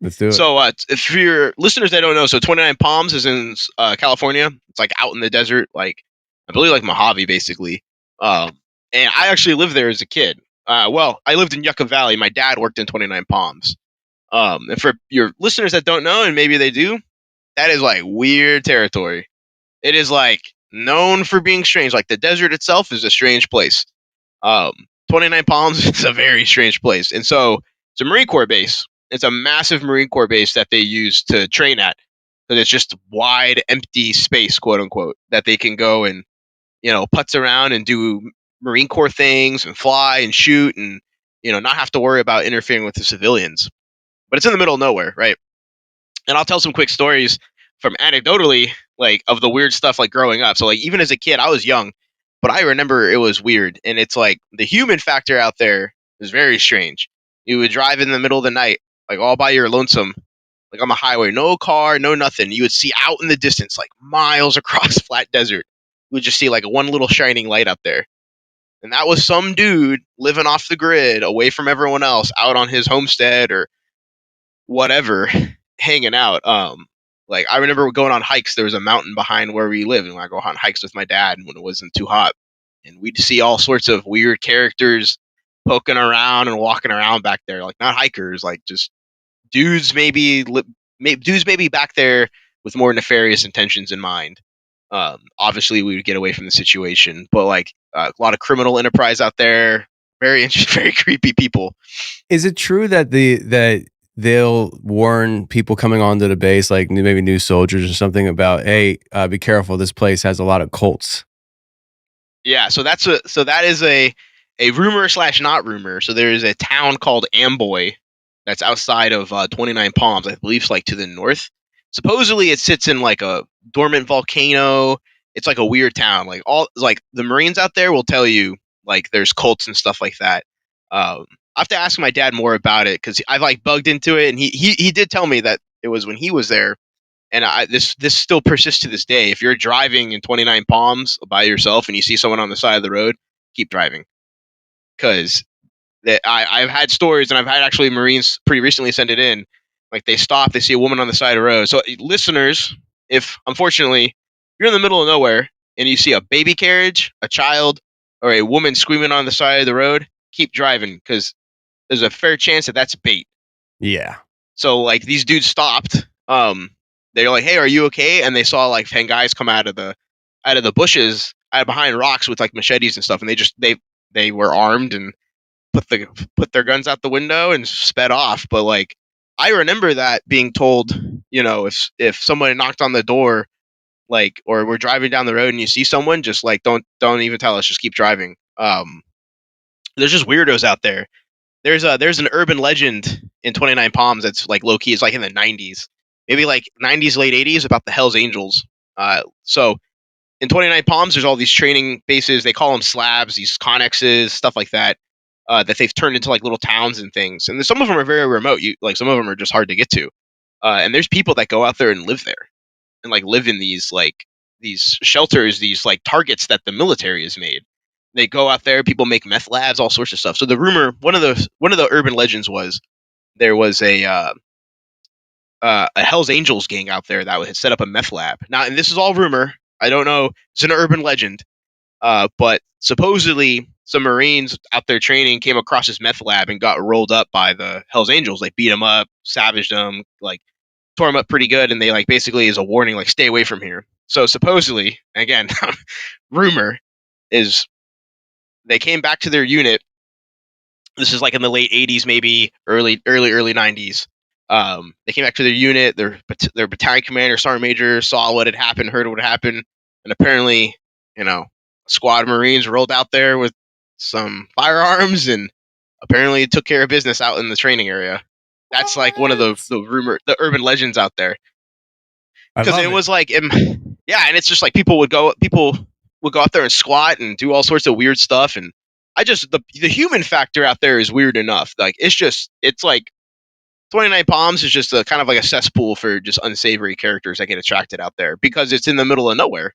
Let's do it. So, if your listeners that don't know, so 29 Palms is in California. It's like out in the desert, like I believe like Mojave, basically. Um, and I actually lived there as a kid. Well, I lived in Yucca Valley. My dad worked in 29 Palms. And for your listeners that don't know, and maybe they do, that is like weird territory. It is like known for being strange. Like the desert itself is a strange place. Um, 29 Palms is a very strange place. And so it's a Marine Corps base. It's a massive Marine Corps base that they use to train at. Because it's just wide, empty space, quote unquote, that they can go and, putz around and do Marine Corps things and fly and shoot and, not have to worry about interfering with the civilians. But it's in the middle of nowhere, right? And I'll tell some quick stories from anecdotally, like of the weird stuff like growing up. So like even as a kid, I was young, but I remember it was weird. And it's like the human factor out there is very strange. You would drive in the middle of the night, like all by your lonesome, like on the highway, no car, no nothing. You would see out in the distance, like miles across flat desert, you would just see like one little shining light up there. And that was some dude living off the grid, away from everyone else, out on his homestead or whatever, hanging out. Like I remember going on hikes. There was a mountain behind where we live, and I go on hikes with my dad when it wasn't too hot, and we'd see all sorts of weird characters poking around and walking around back there. Like not hikers, like just dudes, dudes maybe back there with more nefarious intentions in mind. Obviously, we would get away from the situation, but like a lot of criminal enterprise out there. Very interesting, very creepy people. Is it true that they'll warn people coming onto the base, like maybe new soldiers or something, about, hey, be careful, this place has a lot of cults? Yeah, so that is a rumor slash not rumor. So there is a town called Amboy that's outside of 29 Palms, I believe, it's like to the north. Supposedly, it sits in like a dormant volcano. It's like a weird town. Like all like the Marines out there will tell you like there's cults and stuff like that. I have to ask my dad more about it because I've like bugged into it, and he did tell me that it was when he was there, and this still persists to this day. If you're driving in 29 Palms by yourself and you see someone on the side of the road, keep driving, because I've had stories, and I've had actually Marines pretty recently send it in. Like they stop, they see a woman on the side of the road. So listeners, if unfortunately you're in the middle of nowhere and you see a baby carriage, a child, or a woman screaming on the side of the road, keep driving because there's a fair chance that that's bait. Yeah. So like these dudes stopped. They're like, "Hey, are you okay?" And they saw like 10 guys come out of the bushes, out behind rocks with like machetes and stuff, and they were armed and put their guns out the window and sped off. But like, I remember that being told, if someone knocked on the door, like, or we're driving down the road and you see someone, just like don't even tell us, just keep driving. There's just weirdos out there. There's an urban legend in 29 Palms that's like low key. It's like in the 90s, maybe like 90s, late 80s, about the Hell's Angels. So in 29 Palms, there's all these training bases. They call them slabs, these connexes, stuff like that. That they've turned into like little towns and things. And some of them are very remote. Like some of them are just hard to get to. And there's people that go out there and live there, and like live in these shelters, these like targets that the military has made. They go out there, people make meth labs, all sorts of stuff. So the rumor, one of the urban legends was there was a Hell's Angels gang out there that had set up a meth lab. Now, and this is all rumor. I don't know. It's an urban legend. But supposedly some Marines out there training came across this meth lab and got rolled up by the Hell's Angels. Like beat them up, savaged them, like tore them up pretty good, and they like basically is a warning, like stay away from here. So supposedly, again, rumor is they came back to their unit. This is like in the late 80s, maybe early 90s. They came back to their unit. Their battalion commander, sergeant major, saw what had happened, heard what happened, and apparently, a squad of Marines rolled out there with some firearms and apparently took care of business out in the training area. That's like one of What? the urban legends out there, I because love it it. was like, yeah, and it's just like people would go out there and squat and do all sorts of weird stuff, and I just the human factor out there is weird enough. Like it's like 29 Palms is just a kind of like a cesspool for just unsavory characters that get attracted out there because it's in the middle of nowhere.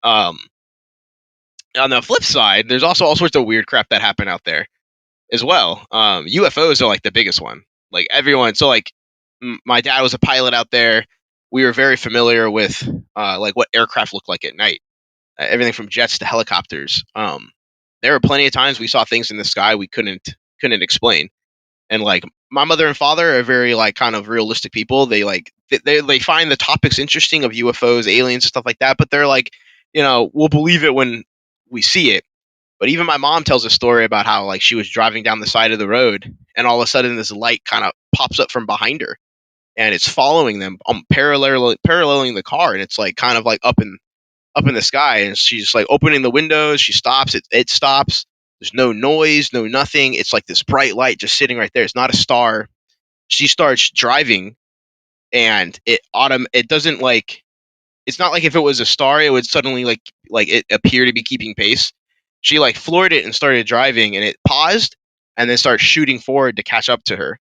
Um, on the flip side, there's also all sorts of weird crap that happen out there as well. UFOs are like the biggest one. Like everyone, so like my dad was a pilot out there. We were very familiar with like what aircraft looked like at night, everything from jets to helicopters. There were plenty of times we saw things in the sky we couldn't explain. And like my mother and father are very like kind of realistic people. They like they find the topics interesting of UFOs, aliens, and stuff like that. But they're like, we'll believe it when we see it. But even my mom tells a story about how like she was driving down the side of the road, and all of a sudden this light kind of pops up from behind her, and it's following them, paralleling the car, and it's like kind of like up in the sky, and she's like opening the windows. She stops. It stops. There's no noise, no nothing. It's like this bright light just sitting right there. It's not a star. She starts driving, and it doesn't like. It's not like if it was a star, it would suddenly like it appear to be keeping pace. She like floored it and started driving, and it paused, and then started shooting forward to catch up to her.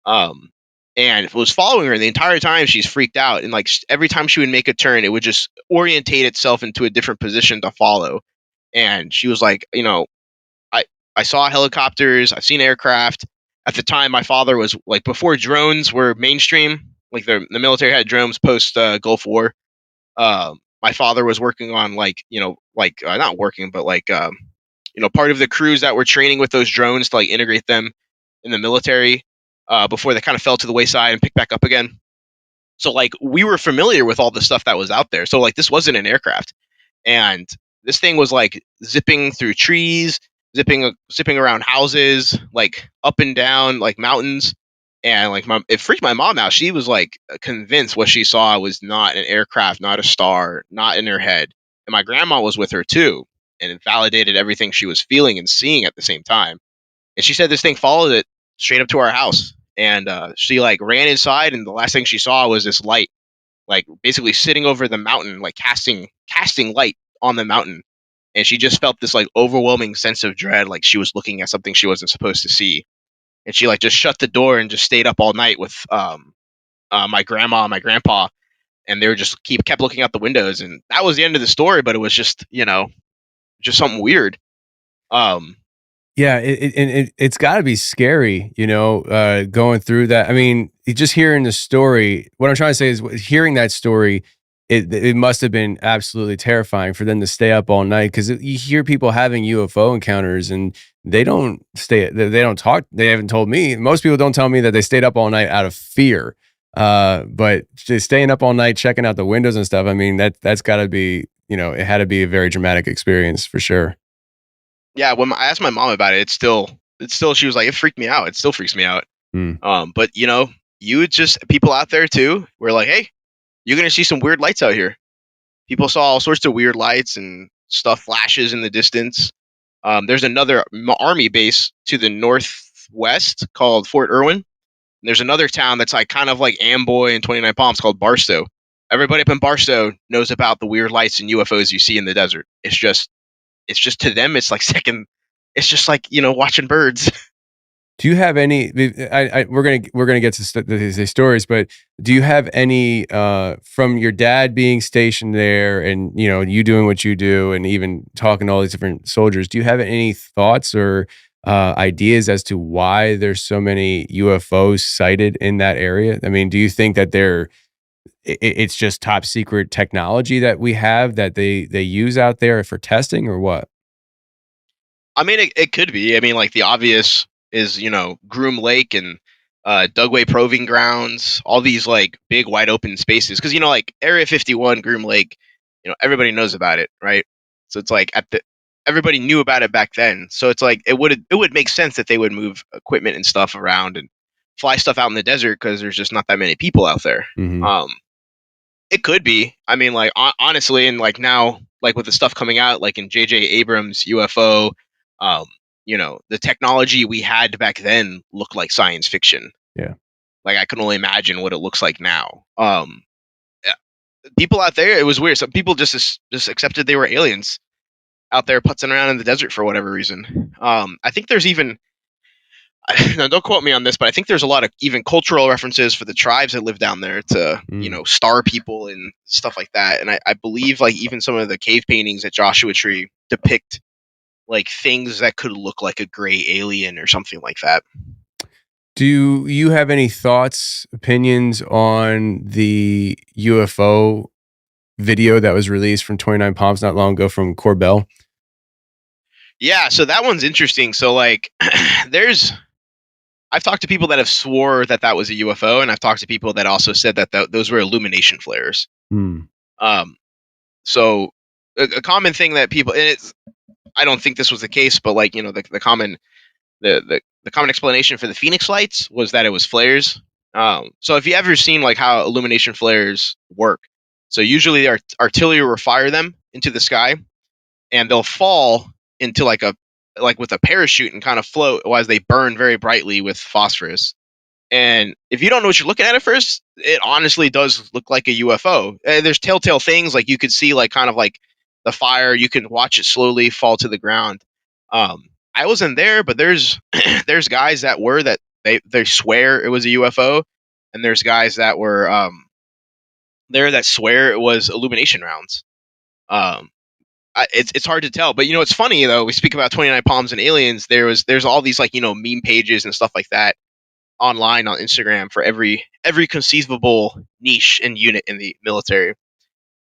Um, and was following her the entire time. She's freaked out, and like every time she would make a turn, it would just orientate itself into a different position to follow. And she was like, I I saw helicopters, I've seen aircraft. At the time, my father was like before drones were mainstream. Like the military had drones post Gulf War. My father was working on like not working, but like part of the crews that were training with those drones to like integrate them in the military before they kind of fell to the wayside and picked back up again. So like we were familiar with all the stuff that was out there. So like this wasn't an aircraft, and this thing was like zipping through trees, zipping around houses, like up and down like mountains. And like it freaked my mom out. She was like convinced what she saw was not an aircraft, not a star, not in her head. And my grandma was with her too, and it validated everything she was feeling and seeing at the same time. And she said this thing followed it straight up to our house. And she like ran inside, and the last thing she saw was this light, like basically sitting over the mountain, like casting light on the mountain. And she just felt this like overwhelming sense of dread, like she was looking at something she wasn't supposed to see. And she like just shut the door and just stayed up all night with my grandma and my grandpa, and they were just kept looking out the windows. And that was the end of the story. But it was just just something weird. Um, Yeah, it's got to be scary, going through that. I mean, just hearing the story. What I'm trying to say is, hearing that story, it must have been absolutely terrifying for them to stay up all night, because you hear people having UFO encounters and they don't stay. They don't talk. They haven't told me. Most people don't tell me that they stayed up all night out of fear. But just staying up all night, checking out the windows and stuff. I mean, that's got to be, it had to be a very dramatic experience for sure. yeah, when I asked my mom about it, it's still she was like, it freaked me out. It still freaks me out. Hmm. But you would just people out there too. We're like, hey, you're gonna see some weird lights out here. People saw all sorts of weird lights and stuff flashes in the distance. There's another army base to the northwest called Fort Irwin. There's another town that's like kind of like Amboy and 29 Palms called Barstow. Everybody up in Barstow knows about the weird lights and UFOs you see in the desert. It's just to them, it's like second. It's just like watching birds. Do you have any? We're gonna get to these stories, but do you have any from your dad being stationed there, and you doing what you do, and even talking to all these different soldiers? Do you have any thoughts or ideas as to why there's so many UFOs sighted in that area? I mean, do you think that it's just top secret technology that we have that they use out there for testing, or what? I mean, it could be. I mean, like the obvious is Groom Lake and Dugway Proving Grounds, all these like big wide open spaces. Because like Area 51, Groom Lake, everybody knows about it, right? So it's like everybody knew about it back then. So it's like it would make sense that they would move equipment and stuff around and fly stuff out in the desert because there's just not that many people out there. Hmm. Um, it could be. I mean, like honestly, and like now, like with the stuff coming out, like in J.J. Abrams' UFO, um, the technology we had back then looked like science fiction. Yeah. Like I can only imagine what it looks like now. Yeah, people out there, it was weird. Some people just accepted they were aliens out there putzing around in the desert for whatever reason. I think there's even now, don't quote me on this, but I think there's a lot of even cultural references for the tribes that live down there to, Mm. star people and stuff like that. And I believe like even some of the cave paintings at Joshua Tree depict like things that could look like a gray alien or something like that. Do you have any thoughts, opinions on the UFO video that was released from 29 Palms not long ago from Corbell? Yeah, so that one's interesting. So like, there's I've talked to people that have swore that that was a UFO, and I've talked to people that also said that those were illumination flares. Hmm. Um, so a common thing that people, and it's, I don't think this was the case, but like, the common explanation for the Phoenix lights was that it was flares. So if you ever seen like how illumination flares work, so usually the artillery will fire them into the sky, and they'll fall into like with a parachute and kind of float as they burn very brightly with phosphorus. And if you don't know what you're looking at first, it honestly does look like a UFO. There's telltale things like you could see like kind of like the fire. You can watch it slowly fall to the ground. Um, I wasn't there, but there's there's guys that were that they swear it was a UFO, and there's guys that were there that swear it was illumination rounds. Um, it's hard to tell, but it's funny though. We speak about 29 Palms and aliens. There's all these like meme pages and stuff like that online on Instagram for every conceivable niche and unit in the military.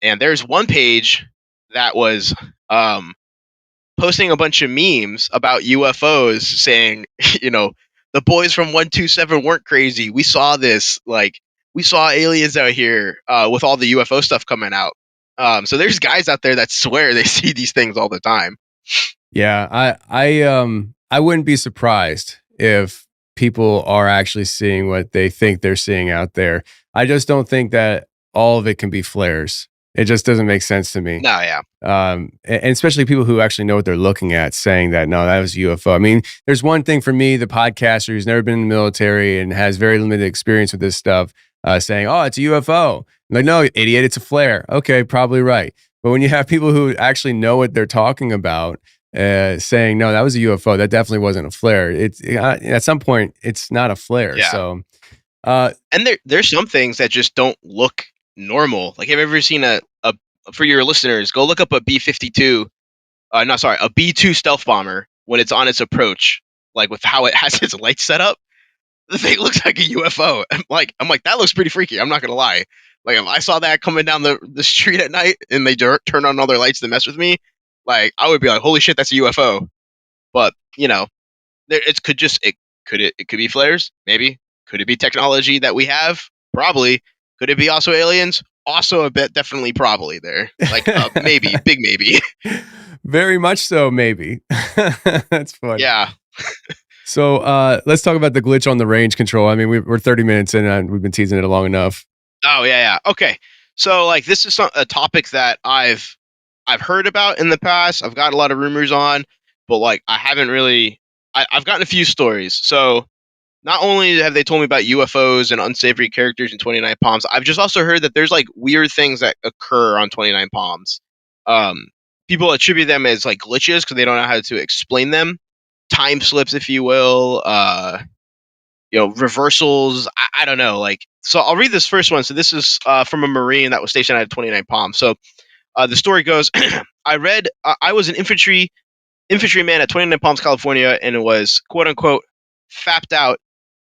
And there's one page that was posting a bunch of memes about UFOs saying, you know, the boys from 127 weren't crazy. We saw this, like we saw aliens out here with all the UFO stuff coming out. So there's guys out there that swear they see these things all the time. Yeah, I wouldn't be surprised if people are actually seeing what they think they're seeing out there. I just don't think that all of it can be flares. It just doesn't make sense to me. No, yeah. And especially people who actually know what they're looking at, saying that no, that was a UFO. I mean, there's one thing for me, the podcaster who's never been in the military and has very limited experience with this stuff, saying, "Oh, it's a UFO." I'm like, no, idiot, it's a flare. Okay, probably right. But when you have people who actually know what they're talking about, saying, "No, that was a UFO. That definitely wasn't a flare." At some point, it's not a flare. Yeah. So, And there's some things that just don't look normal. Like, have you ever seen a for your listeners, go look up a B-52, no, sorry, a B-2 stealth bomber when it's on its approach, like with how it has its lights set up. The thing looks like a UFO. I'm like, that looks pretty freaky. I'm not gonna lie. Like, if I saw that coming down the street at night and they turn on all their lights to mess with me, like I would be like, holy shit, that's a UFO. But it could just it could be flares, maybe. Could it be technology that we have? Probably. Could it be also aliens? Also a bit, definitely, probably there. Like maybe, big maybe. very much so, maybe. That's funny. Yeah. So let's talk about the glitch on the range control. I mean, we're 30 minutes in and we've been teasing it long enough. Oh yeah. Okay. So like this is a topic that I've heard about in the past. I've got a lot of rumors on, but like I haven't really. I've gotten a few stories. So not only have they told me about UFOs and unsavory characters in 29 Palms, I've just also heard that there's like weird things that occur on 29 Palms. Um, People attribute them as like glitches because they don't know how to explain them. Time slips, if you will. Reversals. I don't know. Like, so I'll read this first one. So this is from a Marine that was stationed at 29 Palms. So the story goes, I was an infantryman at 29 Palms, California, and it was quote unquote fapped out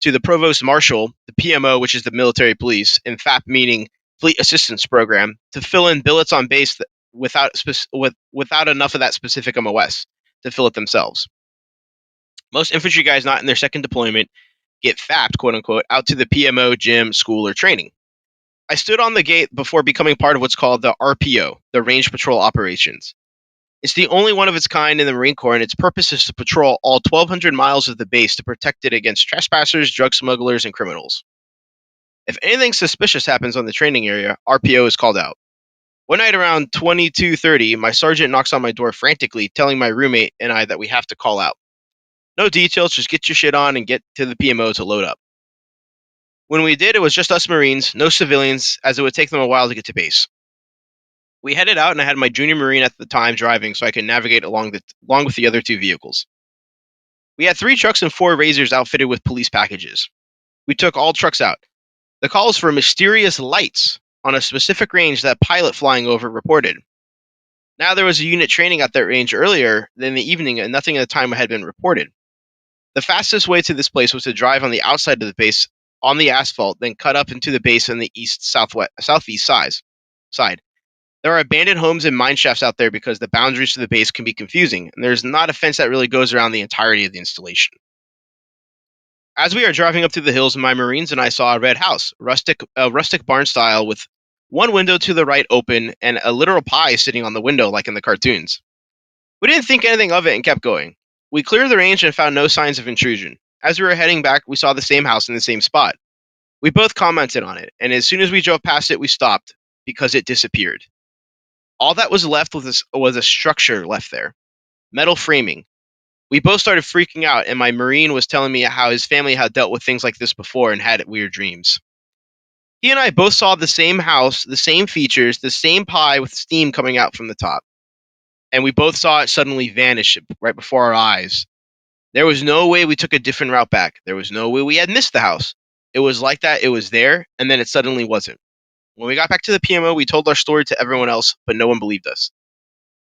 to the provost marshal, the PMO, which is the military police, and FAP meaning Fleet Assistance Program, to fill in billets on base without enough of that specific MOS to fill it themselves. Most infantry guys not in their second deployment get fapped, quote unquote, out to the PMO, gym, school, or training. I stood on the gate before becoming part of what's called the RPO, the Range Patrol Operations. It's the only one of its kind in the Marine Corps, and its purpose is to patrol all 1,200 miles of the base to protect it against trespassers, drug smugglers, and criminals. If anything suspicious happens on the training area, RPO is called out. One night around 22:30, my sergeant knocks on my door frantically, telling my roommate and I that we have to call out. No details, just get your shit on and get to the PMO to load up. When we did, it was just us Marines, no civilians, as it would take them a while to get to base. We headed out, and I had my junior Marine at the time driving so I could navigate along with the other two vehicles. We had 3 trucks and 4 razors outfitted with police packages. We took all trucks out. The calls for mysterious lights on a specific range that pilot flying over reported. Now there was a unit training at that range earlier than the evening, and nothing at the time had been reported. The fastest way to this place was to drive on the outside of the base on the asphalt, then cut up into the base on the east southwest southeast side. There are abandoned homes and mine shafts out there because the boundaries to the base can be confusing, and there's not a fence that really goes around the entirety of the installation. As we are driving up through the hills, my Marines and I saw a red house, rustic barn style, with one window to the right open and a literal pie sitting on the window like in the cartoons. We didn't think anything of it and kept going. We cleared the range and found no signs of intrusion. As we were heading back, we saw the same house in the same spot. We both commented on it, and as soon as we drove past it, we stopped because it disappeared. All that was left was a structure left there, metal framing. We both started freaking out, and my Marine was telling me how his family had dealt with things like this before and had weird dreams. He and I both saw the same house, the same features, the same pie with steam coming out from the top, and we both saw it suddenly vanish right before our eyes. There was no way we took a different route back. There was no way we had missed the house. It was like that, it was there, and then it suddenly wasn't. When we got back to the PMO, we told our story to everyone else, but no one believed us.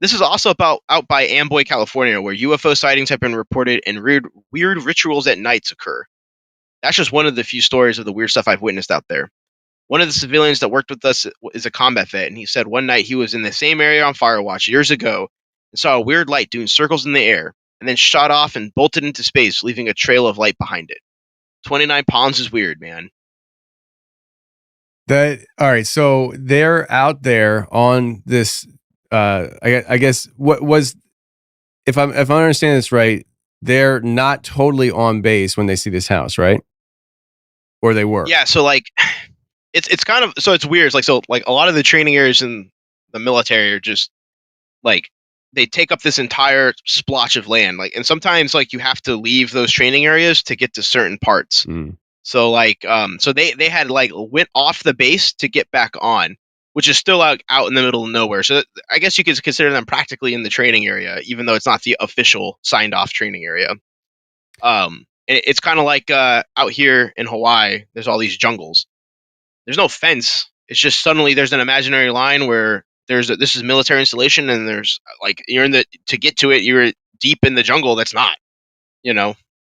This is also about out by Amboy, California, where UFO sightings have been reported and weird rituals at nights occur. That's just one of the few stories of the weird stuff I've witnessed out there. One of the civilians that worked with us is a combat vet, and he said one night he was in the same area on Firewatch years ago and saw a weird light doing circles in the air, and then shot off and bolted into space, leaving a trail of light behind it. 29 Palms is weird, man. That all right. So they're out there on this. I guess what was if I understand this right, they're not totally on base when they see this house, right? Or they were. Yeah, so like it's kind of so it's weird. It's like so like a lot of the training areas in the military are just like they take up this entire splotch of land. Like and sometimes like you have to leave those training areas to get to certain parts. Mm. So like so they had like went off the base to get back on, which is still out in the middle of nowhere. So I guess you could consider them practically in the training area, even though it's not the official signed off training area. It's kind of like out here in Hawaii, there's all these jungles. There's no fence. It's just suddenly there's an imaginary line where this is military installation, and there's like you're in the to get to it, you're deep in the jungle. That's not, you know.